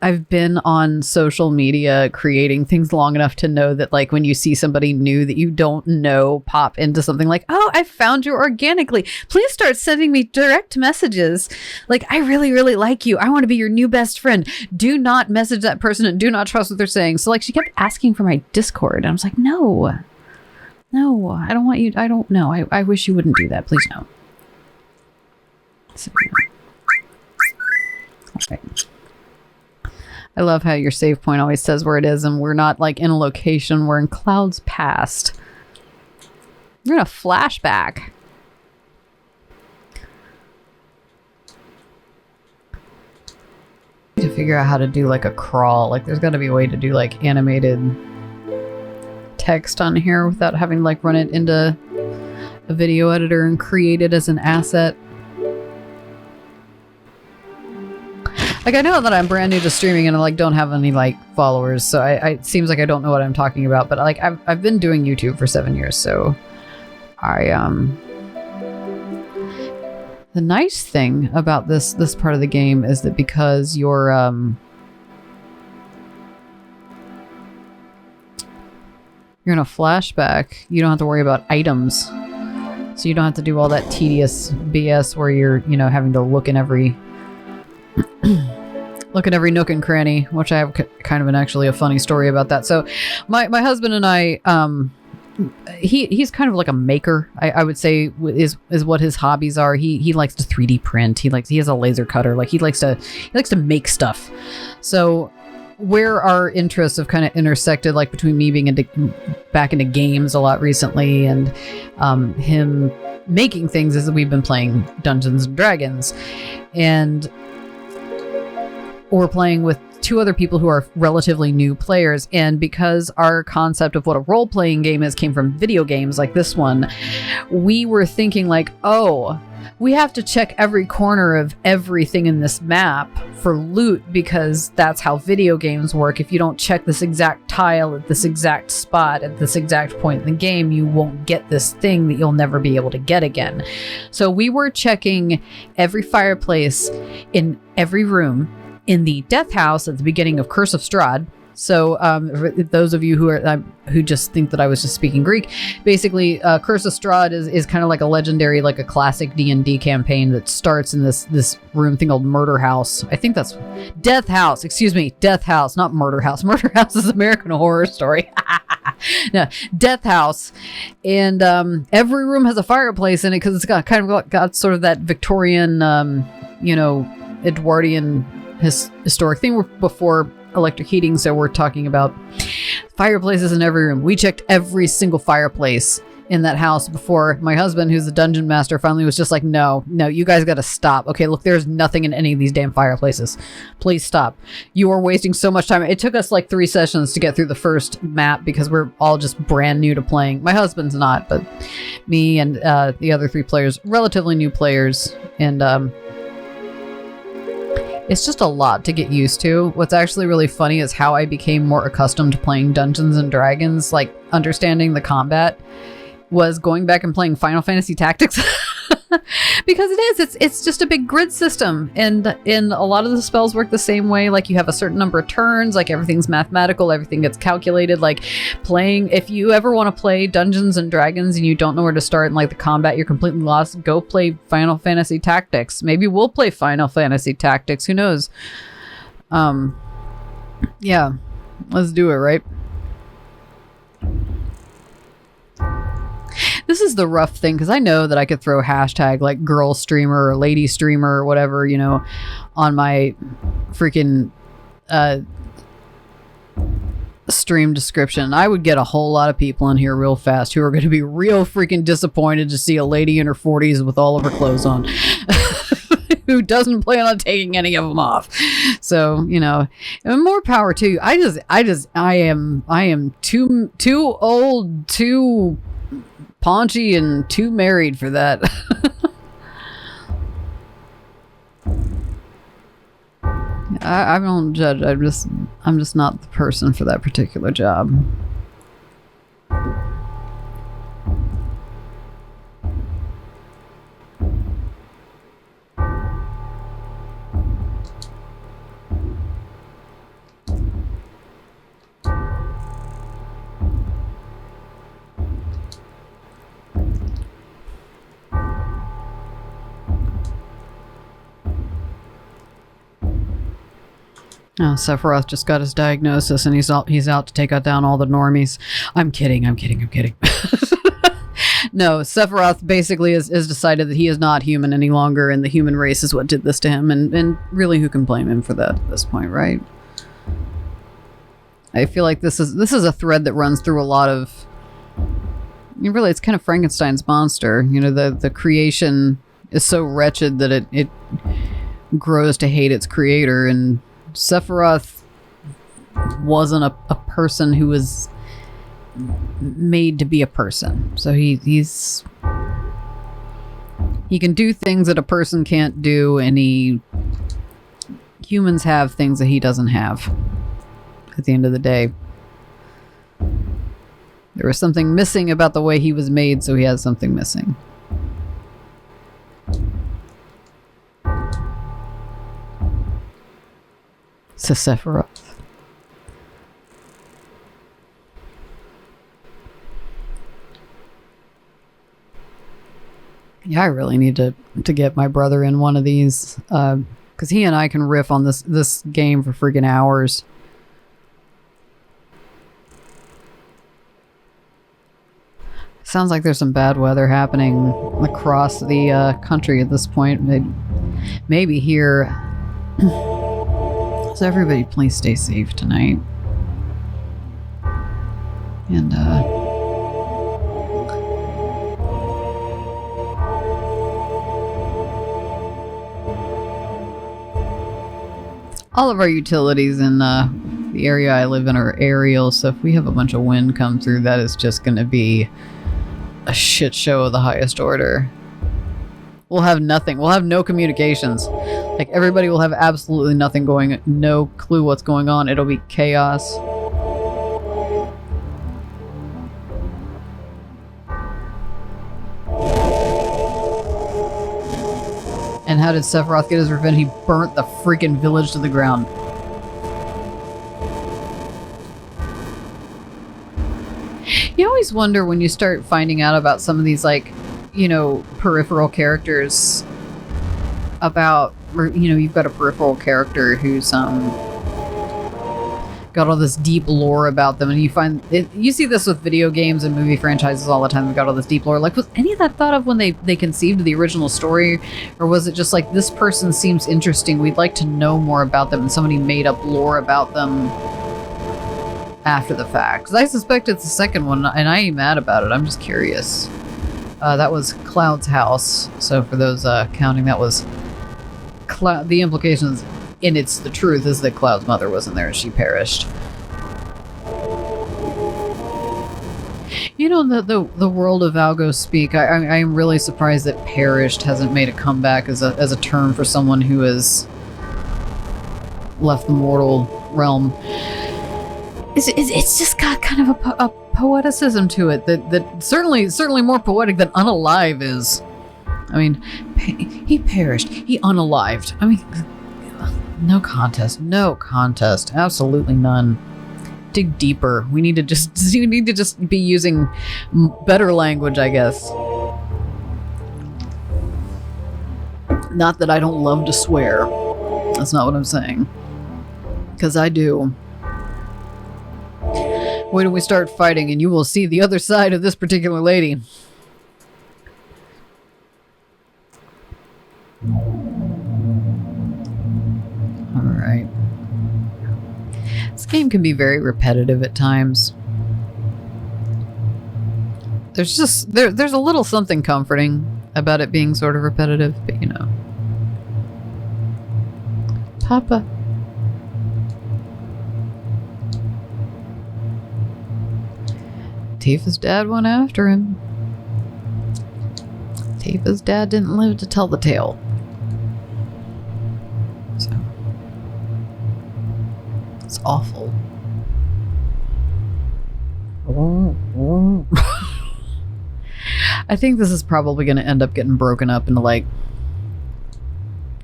[SPEAKER 1] I've been on social media creating things long enough to know that like when you see somebody new that you don't know pop into something like, oh, I found you organically. Please start sending me direct messages. Like, I really, really like you. I want to be your new best friend. Do not message that person and do not trust what they're saying. So like she kept asking for my Discord. And I was like, no, I don't want you. I don't know. I wish you wouldn't do that. Please no. So, all right. I love how your save point always says where it is, and we're not like in a location. We're in clouds past. We're in a flashback. To figure out how to do like a crawl. Like there's got to be a way to do like animated text on here without having to like run it into a video editor and create it as an asset. Like, I know that I'm brand new to streaming and I like don't have any like followers, so it seems like I don't know what I'm talking about. But like I've been doing YouTube for 7 years, so the nice thing about this part of the game is that because you're in a flashback, you don't have to worry about items, so you don't have to do all that tedious BS where you're having to look in every nook and cranny, which I have kind of actually a funny story about that. So my husband and I, he's kind of like a maker, I would say is what his hobbies are. He likes to 3D print. He has a laser cutter. Like he likes to make stuff. So where our interests have kind of intersected, like between me being back into games a lot recently and him making things is that we've been playing Dungeons and Dragons, and we're playing with two other people who are relatively new players. And because our concept of what a role-playing game is came from video games like this one, we were thinking like, oh, we have to check every corner of everything in this map for loot, because that's how video games work. If you don't check this exact tile at this exact spot at this exact point in the game, you won't get this thing that you'll never be able to get again. So we were checking every fireplace in every room in the death house at the beginning of Curse of Strahd. So those of you who just think that I was just speaking Greek, basically Curse of Strahd is kind of like a legendary, like a classic D&D campaign that starts in this room thing called Murder House. I think that's Death House. Excuse me, Death House, not Murder House. Murder House is American Horror Story. No, Death House, and every room has a fireplace in it because it's got sort of that Victorian, Edwardian historic thing before electric heating. So we're talking about fireplaces in every room. We checked every single fireplace in that house before my husband, who's the dungeon master, finally was just like, no, you guys got to stop. Okay, look, there's nothing in any of these damn fireplaces. Please stop. You are wasting so much time. It took us like 3 sessions to get through the first map because we're all just brand new to playing. My husband's not, but me and the other 3 players, relatively new players, and it's just a lot to get used to. What's actually really funny is how I became more accustomed to playing Dungeons and Dragons, like understanding the combat, was going back and playing Final Fantasy Tactics. Because it's just a big grid system, and a lot of the spells work the same way. Like you have a certain number of turns, like everything's mathematical, everything gets calculated. Like playing, if you ever want to play Dungeons and Dragons and you don't know where to start, and like the combat, you're completely lost, go play Final Fantasy Tactics. Maybe we'll play Final Fantasy Tactics, who knows. Yeah, let's do it, right? This is the rough thing, because I know that I could throw hashtag like girl streamer or lady streamer or whatever, on my freaking stream description. I would get a whole lot of people in here real fast who are going to be real freaking disappointed to see a lady in her 40s with all of her clothes on. Who doesn't plan on taking any of them off. So, and more power to you. I am too old, too paunchy, and too married for that. I don't judge. I'm just not the person for that particular job. Oh, Sephiroth just got his diagnosis, and he's out to take down all the normies. I'm kidding. No, Sephiroth basically has decided that he is not human any longer, and the human race is what did this to him, and really, who can blame him for that at this point, right? I feel like this is a thread that runs through a lot of... Really, it's kind of Frankenstein's monster. The creation is so wretched that it grows to hate its creator, and Sephiroth wasn't a person who was made to be a person. So he can do things that a person can't do, and humans have things that he doesn't have. At the end of the day, there was something missing about the way he was made, so he has something missing. So Sephiroth. Yeah, I really need to get my brother in one of these, because he and I can riff on this game for freaking hours. Sounds like there's some bad weather happening across the country at this point. Maybe here. So everybody, please stay safe tonight. And All of our utilities in the area I live in are aerial, so if we have a bunch of wind come through, that is just going to be a shit show of the highest order. We'll have nothing. We'll have no communications. Like, everybody will have absolutely nothing going, no clue what's going on. It'll be chaos. And how did Sephiroth get his revenge? He burnt the freaking village to the ground. You always wonder when you start finding out about some of these, like, you know, peripheral characters about, or, you know, you've got a peripheral character who's, got all this deep lore about them, and you find it, you see this with video games and movie franchises all the time. We've got all this deep lore. Like, was any of that thought of when they conceived the original story, or was it just like, this person seems interesting, we'd like to know more about them, and somebody made up lore about them after the fact? Because I suspect it's the second one, and I ain't mad about it. I'm just curious. That was Cloud's house. So for those counting, that was Cloud. The implications, and it's the truth, is that Cloud's mother wasn't there and she perished. You know, the world of Algo speak, I am really surprised that perished hasn't made a comeback as a term for someone who has left the mortal realm. It's just got kind of a poeticism to it that certainly more poetic than unalive is. I mean, he perished. He unalived. I mean, no contest. No contest. Absolutely none. Dig deeper. We need to just be using better language, I guess. Not that I don't love to swear. That's not what I'm saying. Because I do. Wait till we start fighting and you will see the other side of this particular lady. Alright. This game can be very repetitive at times. There's just, there's a little something comforting about it being sort of repetitive, but you know. Papa. Tifa's dad went after him. Tifa's dad didn't live to tell the tale. So. It's awful. I think this is probably going to end up getting broken up into, like,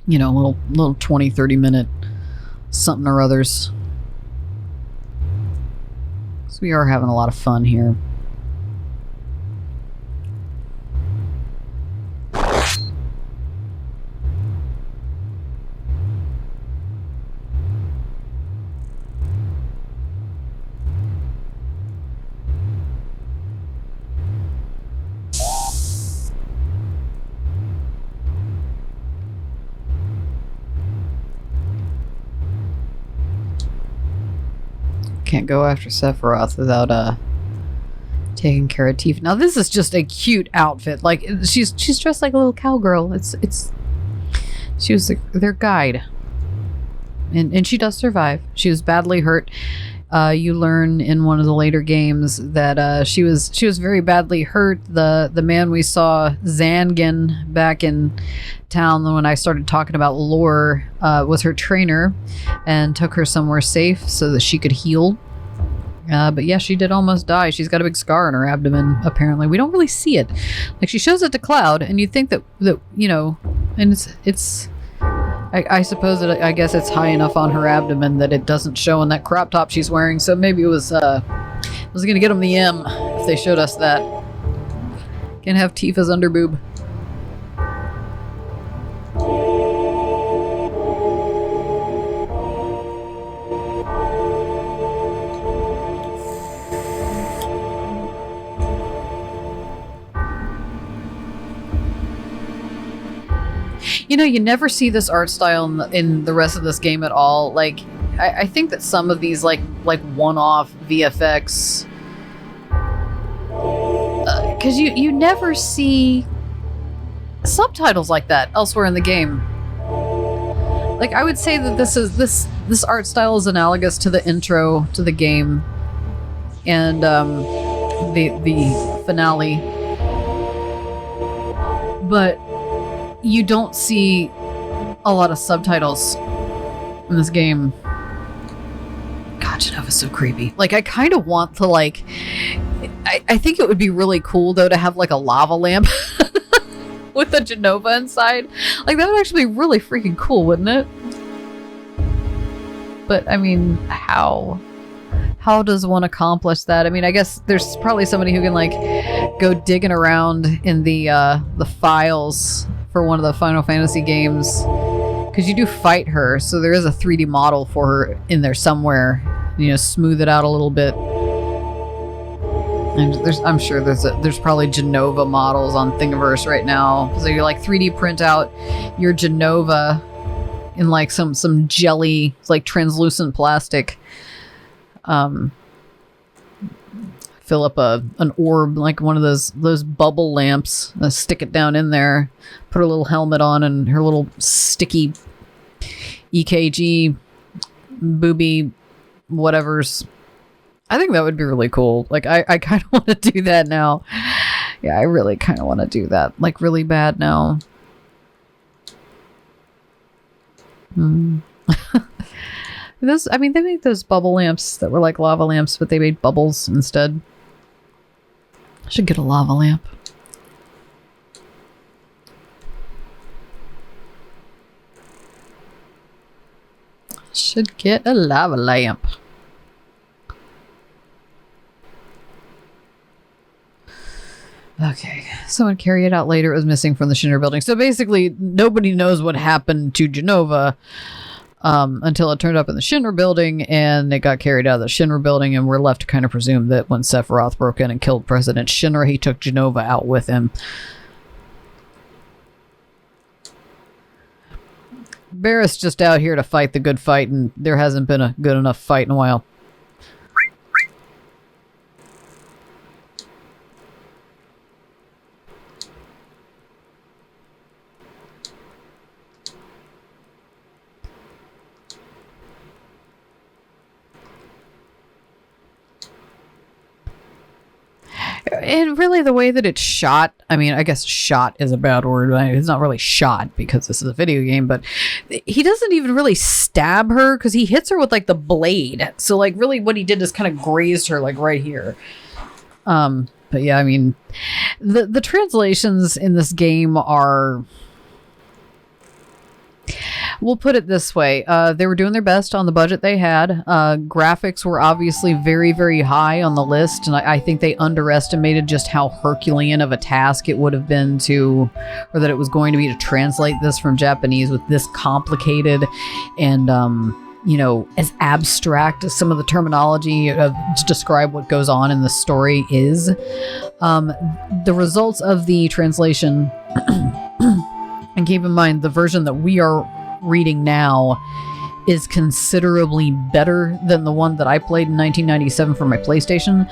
[SPEAKER 1] you know, little 20-30 minute something or others. So we are having a lot of fun here. Can't go after Sephiroth without taking care of Tifa. Now this is just a cute outfit. Like, she's dressed like a little cowgirl. She was their guide, and she does survive. She was badly hurt. You learn in one of the later games that she was very badly hurt. The man we saw, Zangan, back in town when I started talking about lore, was her trainer and took her somewhere safe so that she could heal. But yeah, she did almost die. She's got a big scar on her abdomen, apparently. We don't really see it. Like, she shows it to Cloud, and you'd think that you know, and it's I suppose that, I guess it's high enough on her abdomen that it doesn't show in that crop top she's wearing, so maybe it was gonna get them the M if they showed us that. Can't have Tifa's underboob. You know, you never see this art style in the rest of this game at all. Like, I think that some of these, like one-off VFX, because you never see subtitles like that elsewhere in the game. Like, I would say that this this art style is analogous to the intro to the game and the finale, but you don't see a lot of subtitles in this game. God, Genova's so creepy. Like, I kind of want to, like, I think it would be really cool though to have like a lava lamp with a Genova inside. Like, that would actually be really freaking cool, wouldn't it? But I mean, how does one accomplish that? I mean, I guess there's probably somebody who can like go digging around in the files for one of the Final Fantasy games, because you do fight her, so there is a 3D model for her in there somewhere. You know, smooth it out a little bit. And I'm sure there's probably Genova models on Thingiverse right now. So you like 3D print out your Genova in like some jelly, like translucent plastic. Fill up an orb, like one of those bubble lamps, stick it down in there, put her little helmet on and her little sticky EKG booby whatever's. I think that would be really cool. Like, I kind of want to do that now. Yeah, I really kind of want to do that, like, really bad now. Those, I mean, they made those bubble lamps that were like lava lamps, but they made bubbles instead. I should get a lava lamp. Should get a lava lamp. Okay, someone carried it out later. It was missing from the Shinra building. So basically, nobody knows what happened to Genova until it turned up in the Shinra building, and it got carried out of the Shinra building, and we're left to kind of presume that when Sephiroth broke in and killed President Shinra, he took Genova out with him. Barrett's just out here to fight the good fight, and there hasn't been a good enough fight in a while. And really, the way that it's shot, I mean, I guess shot is a bad word. It's not really shot because this is a video game, but he doesn't even really stab her because he hits her with like the blade. So like really what he did is kind of grazed her like right here. But yeah, I mean, the translations in this game are... We'll put it this way. They were doing their best on the budget they had. Graphics were obviously very, very high on the list, and I think they underestimated just how Herculean of a task it would have been to, or that it was going to be to translate this from Japanese with this complicated and, you know, as abstract as some of the terminology to describe what goes on in the story is. The results of the translation... And keep in mind, the version that we are reading now is considerably better than the one that I played in 1997 for my PlayStation,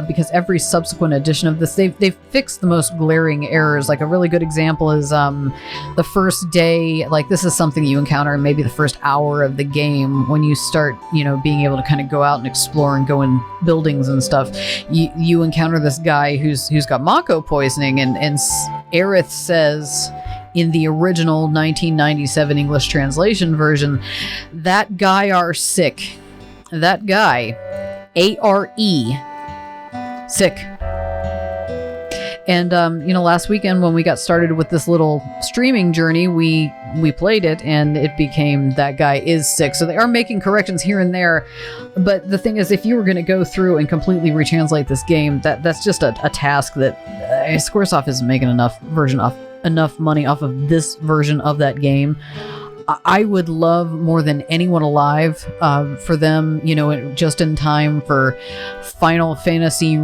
[SPEAKER 1] because every subsequent edition of this, they've fixed the most glaring errors. Like a really good example is the first day, like this is something you encounter in maybe the first hour of the game when you start, you know, being able to kind of go out and explore and go in buildings and stuff. You encounter this guy who's got Mako poisoning, and Aerith says... in the original 1997 English translation version, that guy are sick. That guy, A-R-E, sick. And, you know, last weekend when we got started with this little streaming journey, we played it and it became that guy is sick. So they are making corrections here and there. But the thing is, if you were going to go through and completely retranslate this game, that's just a task that Squaresoft isn't making enough money off of this version of that game. I would love more than anyone alive for them, you know, just in time for Final Fantasy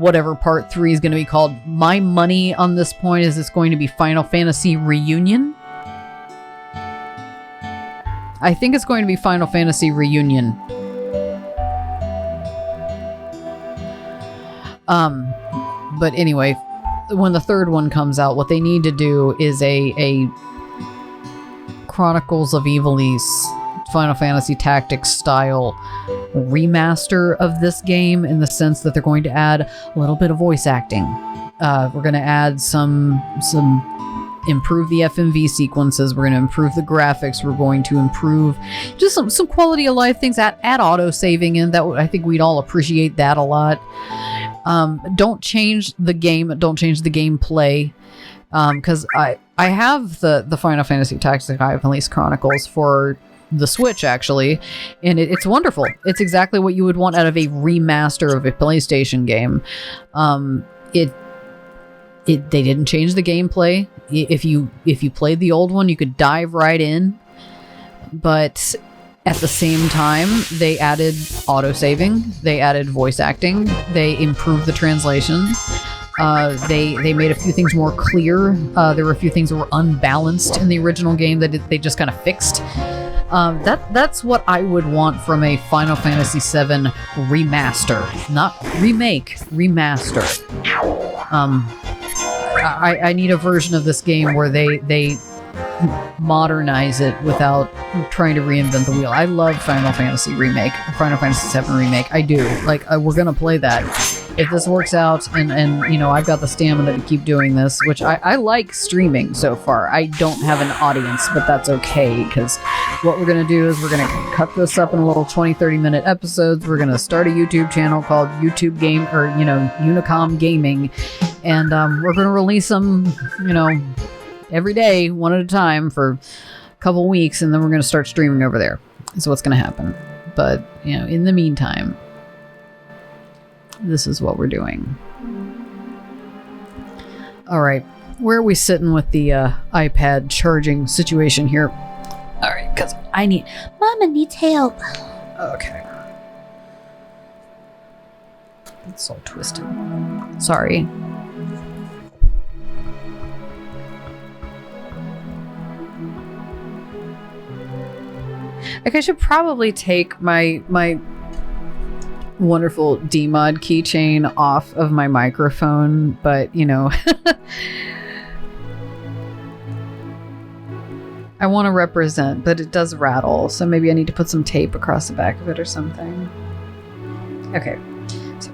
[SPEAKER 1] whatever part 3 is going to be called. My money on this point is it's going to be Final Fantasy Reunion. I think it's going to be Final Fantasy Reunion. But anyway, when the third one comes out, what they need to do is a Chronicles of Ivalice Final Fantasy Tactics style remaster of this game, in the sense that they're going to add a little bit of voice acting. We're going to add some improve the FMV sequences. We're going to improve the graphics. We're going to improve just some quality of life things. Add auto saving in that. I think we'd all appreciate that a lot. Don't change the game. Don't change the gameplay. Because I have the Final Fantasy Tactics High Police Chronicles for the Switch, actually, and it's wonderful. It's exactly what you would want out of a remaster of a PlayStation game. They didn't change the gameplay. If you played the old one, you could dive right in, but at the same time, they added auto-saving, they added voice acting, they improved the translation, they made a few things more clear. There were a few things that were unbalanced in the original game that they just kind of fixed. That's what I would want from a Final Fantasy VII remaster, not remake, remaster. I need a version of this game where they modernize it without trying to reinvent the wheel. I love Final Fantasy Remake, Final Fantasy VII Remake. I do. Like, we're gonna play that. If this works out, and you know, I've got the stamina to keep doing this, which I like streaming so far. I don't have an audience, but that's okay, because what we're gonna do is we're gonna cut this up in little 20-30 minute episodes. We're gonna start a YouTube channel called YouTube Game, or, you know, Unicom Gaming, and we're gonna release them, you know, every day, one at a time, for a couple weeks, and then we're going to start streaming over there. That's what's going to happen. But, you know, in the meantime, this is what we're doing. All right, where are we sitting with the iPad charging situation here? All right, because Mama needs help. Okay. It's all twisted. Sorry. Like, I should probably take my wonderful DMod keychain off of my microphone, but, you know, I want to represent, but it does rattle, so maybe I need to put some tape across the back of it or something. Okay, so